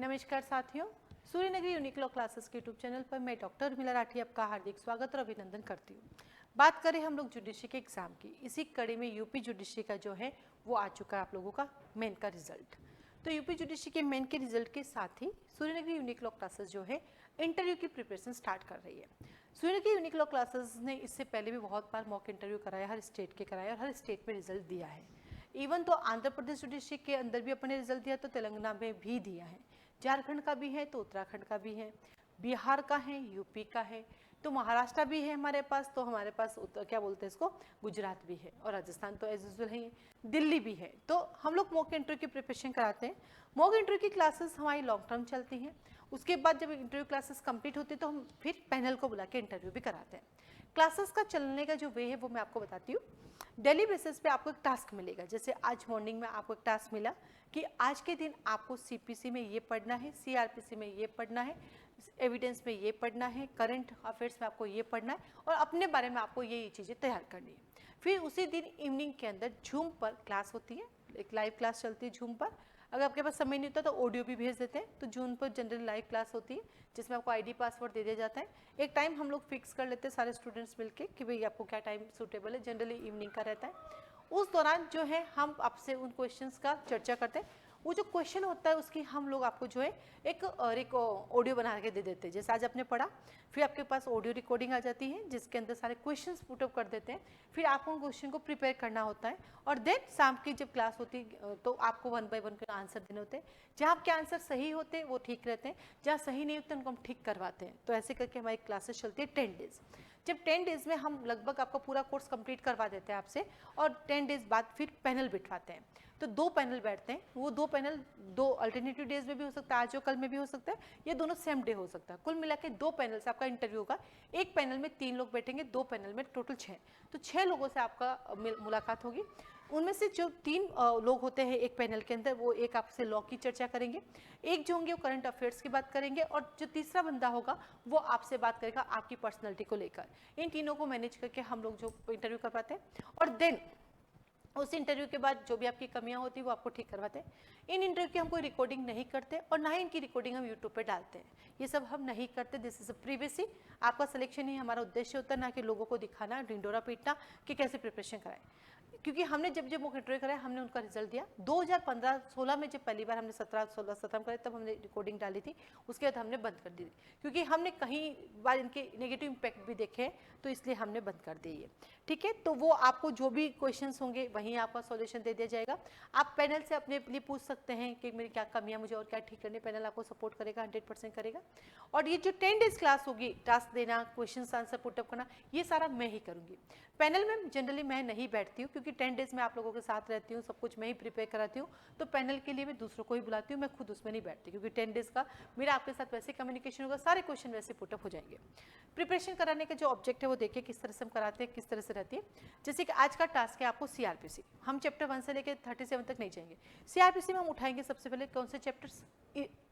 नमस्कार साथियों, सूर्य नगरी यूनिक लॉ क्लासेस के यूट्यूब चैनल पर मैं डॉक्टर उर्मिला राठी आपका हार्दिक स्वागत और अभिनंदन करती हूँ। बात करें हम लोग जुडिशरी के एग्जाम की, इसी कड़ी में यूपी जुडिशरी का जो है वो आ चुका है आप लोगों का मेन का रिजल्ट। तो यूपी जुडिशरी के मेन के रिजल्ट के साथ ही सूर्य नगरी यूनिक लॉ क्लासेस जो है इंटरव्यू की प्रिपरेशन स्टार्ट कर रही है। सूर्य नगरी यूनिक लॉ क्लासेस ने इससे पहले भी बहुत बार मॉक इंटरव्यू कराया, हर स्टेट के कराया और हर स्टेट में रिजल्ट दिया है। इवन तो आंध्र प्रदेश जुडिशरी के अंदर भी अपने रिजल्ट दिया, तो तेलंगाना में भी दिया है, झारखंड का भी है, तो उत्तराखंड का भी है, बिहार का है, यूपी का है, तो महाराष्ट्र भी है हमारे पास, तो हमारे पास क्या बोलते हैं इसको, गुजरात भी है, और राजस्थान तो एज यूजुअल है, दिल्ली भी है। तो हम लोग मॉक इंटरव्यू की प्रिपरेशन कराते हैं। मॉक इंटरव्यू की क्लासेस हमारी लॉन्ग टर्म चलती हैं। उसके बाद जब इंटरव्यू क्लासेस कंप्लीट होती है तो हम फिर पैनल को बुला के इंटरव्यू भी कराते हैं। क्लासेस का चलने का जो वे है वो मैं आपको बताती हूँ। डेली बेसिस पे आपको एक टास्क मिलेगा। जैसे आज मॉर्निंग में आपको एक टास्क मिला कि आज के दिन आपको सीपीसी में ये पढ़ना है, सीआरपीसी में ये पढ़ना है, एविडेंस में ये पढ़ना है, करंट अफेयर्स में आपको ये पढ़ना है और अपने बारे में आपको ये चीज़ें तैयार करनी है। फिर उसी दिन इवनिंग के अंदर जूम पर क्लास होती है, एक लाइव क्लास चलती है जूम पर। अगर आपके पास समय नहीं होता तो ऑडियो भी भेज देते हैं। तो जून पर जनरल लाइव क्लास होती है जिसमें आपको आईडी पासवर्ड दे दिया जाता है। एक टाइम हम लोग फिक्स कर लेते हैं सारे स्टूडेंट्स मिलके कि भाई आपको क्या टाइम सूटेबल है, जनरली इवनिंग का रहता है। उस दौरान जो है हम आपसे उन क्वेश्चंस का चर्चा करते हैं। वो जो क्वेश्चन होता है उसकी हम लोग आपको जो है एक ऑडियो बना के दे देते हैं। जैसे आज आपने पढ़ा, फिर आपके पास ऑडियो रिकॉर्डिंग आ जाती है जिसके अंदर सारे क्वेश्चंस पुटअप कर देते हैं। फिर आपको उन क्वेश्चन को प्रिपेयर करना होता है और देन शाम की जब क्लास होती है तो आपको 1 बाय 1 के आंसर देने होते हैं। जहाँ आपके आंसर सही होते हैं वो ठीक रहते हैं, जहाँ सही नहीं होते उनको हम ठीक करवाते हैं। तो ऐसे करके हमारी क्लासेस चलती है 10 डेज। जब 10 डेज में हम लगभग आपका पूरा कोर्स कंप्लीट करवा देते हैं आपसे, और 10 डेज बाद फिर पैनल बिठवाते हैं। तो 2 पैनल बैठते हैं। वो 2 पैनल 2 अल्टरनेटिव डेज में भी हो सकता है, आज और कल में भी हो सकता है, ये दोनों सेम डे हो सकता है। कुल मिला के 2 पैनल से आपका इंटरव्यू होगा। एक पैनल में 3 लोग बैठेंगे, 2 पैनल में टोटल 6, तो 6 लोगों से आपका मुलाकात होगी। उनमें से जो 3 लोग होते हैं एक पैनल के अंदर, वो एक आपसे लॉ की चर्चा करेंगे, एक जो होंगे वो करंट अफेयर्स की बात करेंगे, और जो तीसरा बंदा होगा वो आपसे बात करेगा आपकी पर्सनैलिटी को लेकर। इन तीनों को मैनेज करके हम लोग जो इंटरव्यू करवाते हैं, और देन उस इंटरव्यू के बाद जो भी आपकी कमियां होती है वो आपको ठीक करवाते हैं। इन इंटरव्यू की हम कोई रिकॉर्डिंग नहीं करते और ना ही इनकी रिकॉर्डिंग हम यूट्यूब पे डालते हैं। ये सब हम नहीं करते। This is a privacy. आपका सिलेक्शन ही हमारा उद्देश्य होता है, ना कि लोगों को दिखाना, ढिंडोरा पीटना कि कैसे प्रिपरेशन कराएं। क्योंकि हमने जब जब मॉक इंटरव्यू कराया हमने उनका रिजल्ट दिया। 2015-16 में जब पहली बार हमने 17-16 करे तब हमने रिकॉर्डिंग डाली थी, उसके बाद हमने बंद कर दी थी क्योंकि हमने कहीं बार इनके नेगेटिव इम्पैक्ट भी देखे, तो इसलिए हमने बंद कर दी है। ठीक है, तो वो आपको जो भी क्वेश्चंस होंगे वहीं आपका सॉल्यूशन दे दिया जाएगा। आप पैनल से अपने लिए पूछ सकते हैं कि मेरी क्या कमियां मुझे और क्या ठीक करने, पैनल आपको सपोर्ट करेगा, 100% करेगा। और ये जो 10 डेज क्लास होगी, टास्क देना, क्वेश्चन आंसर पुटअप करना, ये सारा मैं ही करूँगी। पैनल में जनरली मैं नहीं बैठती हूँ क्योंकि 10 डेज में आप लोगों के साथ रहती हूँ, सब कुछ मैं ही प्रिपेयर कराती हूँ। तो पैनल के लिए मैं दूसरों को ही बुलाती हूँ, मैं खुद उसमें नहीं बैठती क्योंकि 10 डेज का मेरा आपके साथ वैसे कम्युनिकेशन होगा, सारे क्वेश्चन वैसे पुटअप हो जाएंगे। प्रिपरेशन कराने का जो ऑब्जेक्ट है वो देखिए किस तरह से हम कराते हैं, किस तरह से रहती है। जैसे कि आज का टास्क है आपको सीआरपीसी। हम चैप्टर 1 से लेकर 37 तक नहीं जाएंगे। सीआरपीसी में हम उठाएंगे सबसे पहले कौन से चैप्टर्स,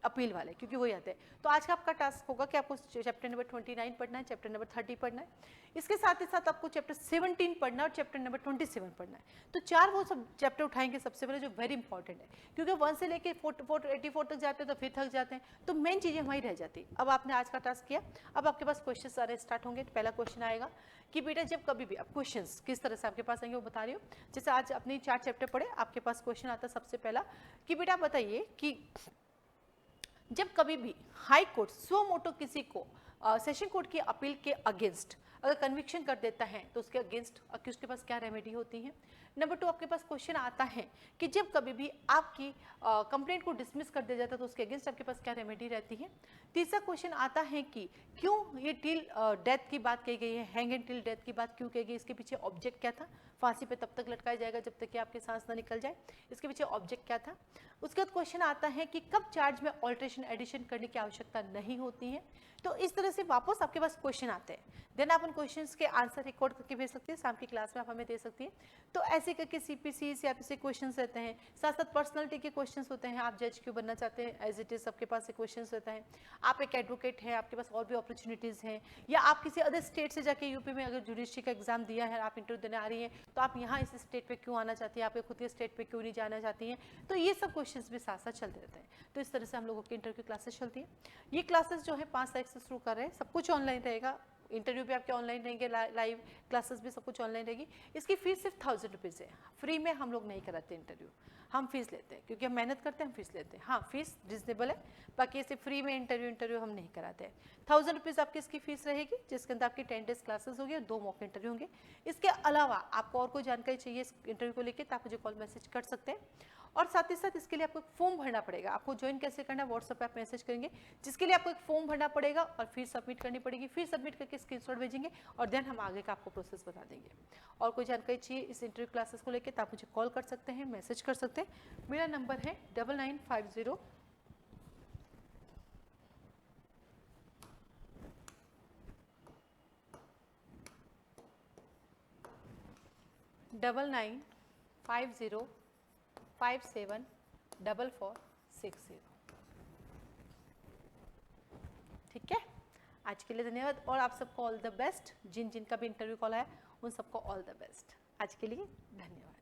अपील वाले, क्योंकि वही आते हैं। तो आज का आपका टास्क होगा कि आपको चैप्टर नंबर 29 पढ़ना है, चैप्टर नंबर 30 पढ़ना है, इसके साथ ही साथ आपको चैप्टर 17 पढ़ना है और चैप्टर नंबर 27 पढ़ना है। तो 4 वो सब चैप्टर उठाएंगे सबसे पहले जो वेरी इंपॉर्टेंट है, क्योंकि 1 से लेके 84 तक जाते हैं तो फिर थक जाते हैं, तो मेन चीज़ें वहीं रह जाती। अब आपने आज का टास्क किया, अब आपके पास क्वेश्चन सारे स्टार्ट होंगे। तो पहला क्वेश्चन आएगा कि बेटा जब कभी भी अब क्वेश्चंस किस तरह से आपके पास आएंगे वो बता रही हूँ। जैसे आज अपनी 4 चैप्टर पढ़े, आपके पास क्वेश्चन आता है सबसे पहला कि बेटा बताइए कि जब कभी भी हाई कोर्ट स्व मोटो किसी को सेशन कोर्ट की अपील के अगेंस्ट अगर कन्विक्शन कर देता है तो उसके अगेंस्ट अक्यूज के पास क्या रेमेडी होती है। नंबर 2 आपके पास क्वेश्चन आता है कि जब कभी भी आपकी कंप्लेंट को डिसमिस कर दिया जाता है तो उसके अगेंस्ट आपके पास क्या रेमेडी रहती है। तीसरा क्वेश्चन आता है कि क्यों ये टिल डेथ की बात कही गई है, हैंग एंड टिल डेथ की बात क्यों कही गई, इसके पीछे ऑब्जेक्ट क्या था। फांसी पे तब तक लटकाया जाएगा जब तक कि आपकी सांस ना निकल जाए, इसके पीछे ऑब्जेक्ट क्या था। उसके बाद क्वेश्चन आता है कि कब चार्ज में ऑल्ट्रेशन एडिशन करने की आवश्यकता नहीं होती है। तो इस तरह से वापस आपके पास क्वेश्चन आते हैं, देन आप उन क्वेश्चंस के आंसर रिकॉर्ड करके भेज सकते हैं, शाम की क्लास में आप हमें दे सकती हैं। तो ऐसे करके CPC से आपसे क्वेश्चंस रहते हैं, साथ साथ पर्सनालिटी के क्वेश्चंस होते हैं, आप जज क्यों बनना चाहते हैं, एज इट इज सबके पास से क्वेश्चंस रहता है। आप एक एडवोकेट हैं, आपके पास और भी अपॉर्चुनिटीज़ हैं, या आप किसी अदर स्टेट से जाके यूपी में अगर जुडिशरी का एग्जाम दिया है, आप इंटरव्यू देने आ रही हैं, तो आप यहाँ इस स्टेट पे क्यों आना चाहती हैं, आपके खुद के स्टेट पे क्यों नहीं जाना चाहती हैं, तो ये सब क्वेश्चंस भी साथ साथ चलते रहते हैं। तो इस तरह से हम लोगों की इंटरव्यू क्लासेस चलती हैं। ये क्लासेस जो है 5 तारीख से शुरू कर रहे हैं, सब कुछ ऑनलाइन रहेगा, इंटरव्यू भी आपके ऑनलाइन रहेंगे, लाइव क्लासेस भी सब कुछ ऑनलाइन रहेगी। इसकी फीस सिर्फ 1000 रुपीज़ है, फ्री में हम लोग नहीं कराते इंटरव्यू, हम फीस लेते हैं, क्योंकि हम मेहनत करते हैं, हम फीस लेते हैं। हाँ, फीस रिजनेबल है, बाकी ऐसे फ्री में इंटरव्यू हम नहीं कराते हैं। 1000 रुपीज़ आपकी इसकी फीस रहेगी, जिसके अंदर आपकी 10 डेज क्लासेस होगी और 2 मॉक इंटरव्यू होंगे। इसके अलावा आपको और कोई जानकारी चाहिए इस इंटरव्यू को लेकर, तो आप मुझे कॉल मैसेज कर सकते हैं। और साथ ही साथ इसके लिए आपको एक फॉर्म भरना पड़ेगा। आपको ज्वाइन कैसे करना है, व्हाट्सएप पे आप मैसेज करेंगे, जिसके लिए आपको एक फॉर्म भरना पड़ेगा और फीस सबमिट करनी पड़ेगी। फीस सबमिट करके स्क्रीनशॉट भेजेंगे और देन हम आगे का आपको प्रोसेस बता देंगे। और कोई जानकारी चाहिए इस इंटरव्यू क्लासेस को लेकर, तो आप मुझे कॉल कर सकते हैं, मैसेज कर सकते हैं। मेरा नंबर है 9950 574460। ठीक है, आज के लिए धन्यवाद और आप सबको ऑल द बेस्ट। जिन जिनका भी इंटरव्यू कॉल है उन सबको ऑल द बेस्ट। आज के लिए धन्यवाद।